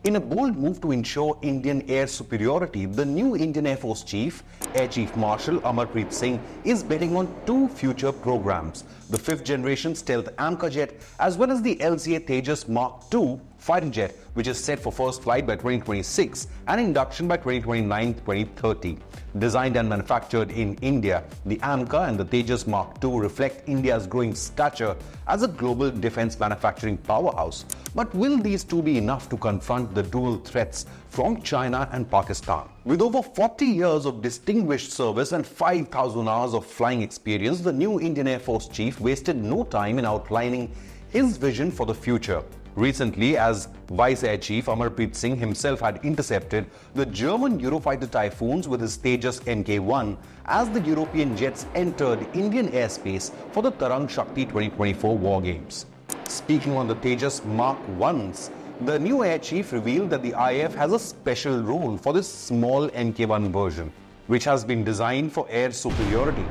In a bold move to ensure Indian air superiority, the new Indian Air Force Chief, Air Chief Marshal Amarpreet Singh, is betting on two future programs: the 5th generation stealth AMCA jet as well as the LCA Tejas MK2 fighter jet, which is set for first flight by 2026 and induction by 2029-2030. Designed and manufactured in India, the AMCA and the Tejas MK2 reflect India's growing stature as a global defense manufacturing powerhouse. But will these two be enough to confront the dual threats from China and Pakistan? With over 40 years of distinguished service and 5,000 hours of flying experience, the new Indian Air Force Chief wasted no time in outlining his vision for the future. Recently, as Vice Air Chief, Amarpreet Singh himself had intercepted the German Eurofighter Typhoons with his Tejas MK2 as the European jets entered Indian airspace for the Tarang Shakti 2024 War Games. Speaking on the Tejas Mk1s, the new Air Chief revealed that the IAF has a special role for this small MK1 version, which has been designed for air superiority.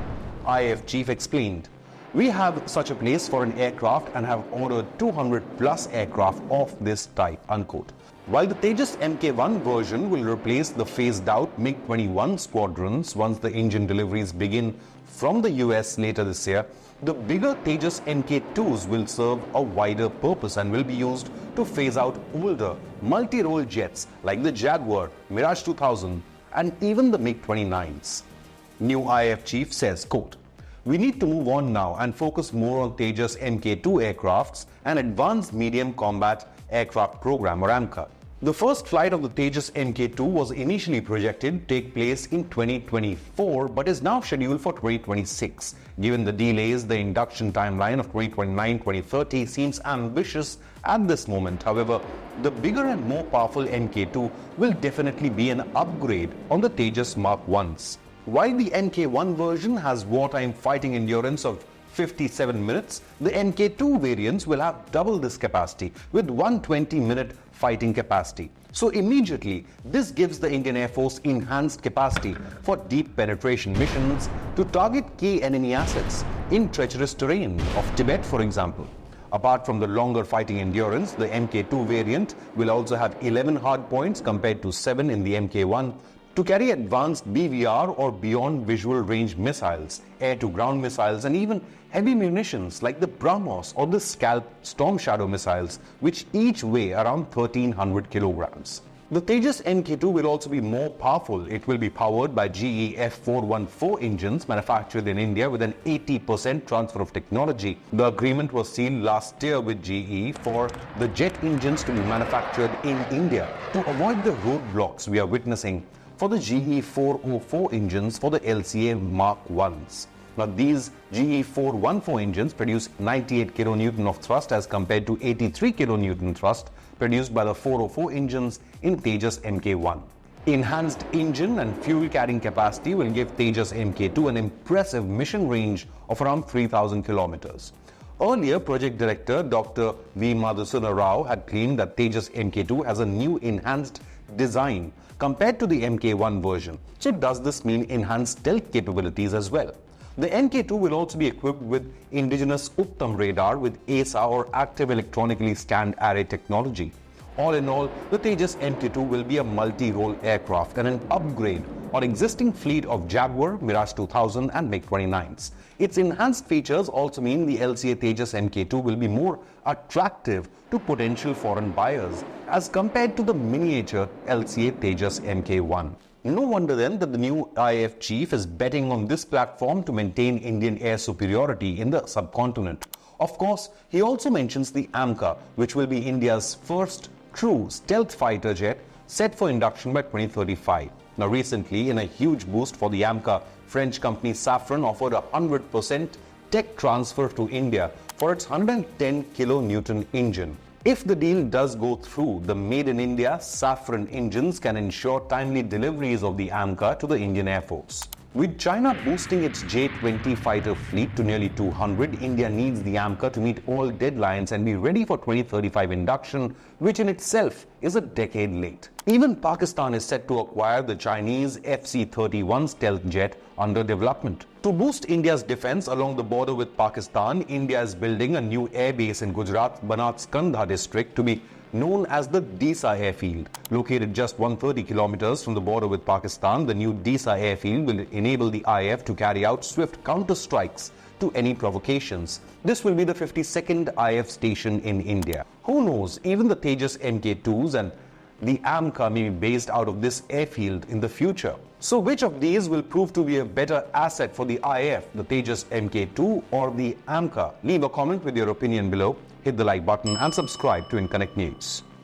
IAF Chief explained, "We have such a place for an aircraft and have ordered 200 plus aircraft of this type," unquote. While the Tejas MK1 version will replace the phased out MiG-21 squadrons once the engine deliveries begin from the US later this year, the bigger Tejas MK2s will serve a wider purpose and will be used to phase out older multi-role jets like the Jaguar, Mirage 2000 and even the MiG-29s. New IAF Chief says, quote, "We need to move on now and focus more on Tejas MK2 aircrafts and Advanced Medium Combat Aircraft Program or AMCA. The first flight of the Tejas MK2 was initially projected to take place in 2024 but is now scheduled for 2026. Given the delays, the induction timeline of 2029-2030 seems ambitious at this moment. However, the bigger and more powerful MK2 will definitely be an upgrade on the Tejas Mk1s. While the MK1 version has wartime fighting endurance of 57 minutes, the MK2 variants will have double this capacity with 120-minute fighting capacity. So immediately, this gives the Indian Air Force enhanced capacity for deep penetration missions to target key enemy assets in treacherous terrain of Tibet, for example. Apart from the longer fighting endurance, the MK2 variant will also have 11 hard points compared to 7 in the MK1, to carry advanced BVR or beyond visual range missiles, air-to-ground missiles and even heavy munitions like the BrahMos or the Scalp Storm Shadow missiles, which each weigh around 1,300 kilograms. The Tejas MK2 will also be more powerful. It will be powered by GE F414 engines manufactured in India with an 80% transfer of technology. The agreement was sealed last year with GE for the jet engines to be manufactured in India to avoid the roadblocks we are witnessing for the GE 404 engines for the LCA Mk1s. Now these GE 414 engines produce 98 kN of thrust as compared to 83 kN thrust produced by the 404 engines in Tejas MK1. Enhanced engine and fuel carrying capacity will give Tejas MK2 an impressive mission range of around 3,000 kilometers. Earlier, Project Director Dr. V. Madhusudhana Rao had claimed that Tejas MK2 has a new enhanced design compared to the MK1 version. So does this mean enhanced stealth capabilities as well? The MK2 will also be equipped with indigenous Uttam radar with ASA or active electronically scanned array technology. All in all, the Tejas MK2 will be a multi-role aircraft and an upgrade on existing fleet of Jaguar, Mirage 2000 and MiG-29s. Its enhanced features also mean the LCA Tejas MK2 will be more attractive to potential foreign buyers as compared to the miniature LCA Tejas MK1. No wonder then that the new IAF chief is betting on this platform to maintain Indian air superiority in the subcontinent. Of course, he also mentions the AMCA, which will be India's first true stealth fighter jet set for induction by 2035. Now recently, in a huge boost for the AMCA, French company Safran offered a 100% tech transfer to India for its 110 kilonewton engine. If the deal does go through, the made in India Safran engines can ensure timely deliveries of the AMCA to the Indian Air Force. With China boosting its J-20 fighter fleet to nearly 200, India needs the AMCA to meet all deadlines and be ready for 2035 induction, which in itself is a decade late. Even Pakistan is set to acquire the Chinese FC-31 stealth jet under development. To boost India's defense along the border with Pakistan, India is building a new airbase in Gujarat's Banaskandha district to be known as the Disa airfield. Located just 130 kilometers from the border with Pakistan, the new Disa airfield will enable the IF to carry out swift counter-strikes to any provocations. This will be the 52nd IF station in India. Who knows, even the Tejas MK2s and the AMCA may be based out of this airfield in the future. So which of these will prove to be a better asset for the IF, the Tejas MK2 or the AMCA? Leave a comment with your opinion below, hit the like button and subscribe to Inconnect News.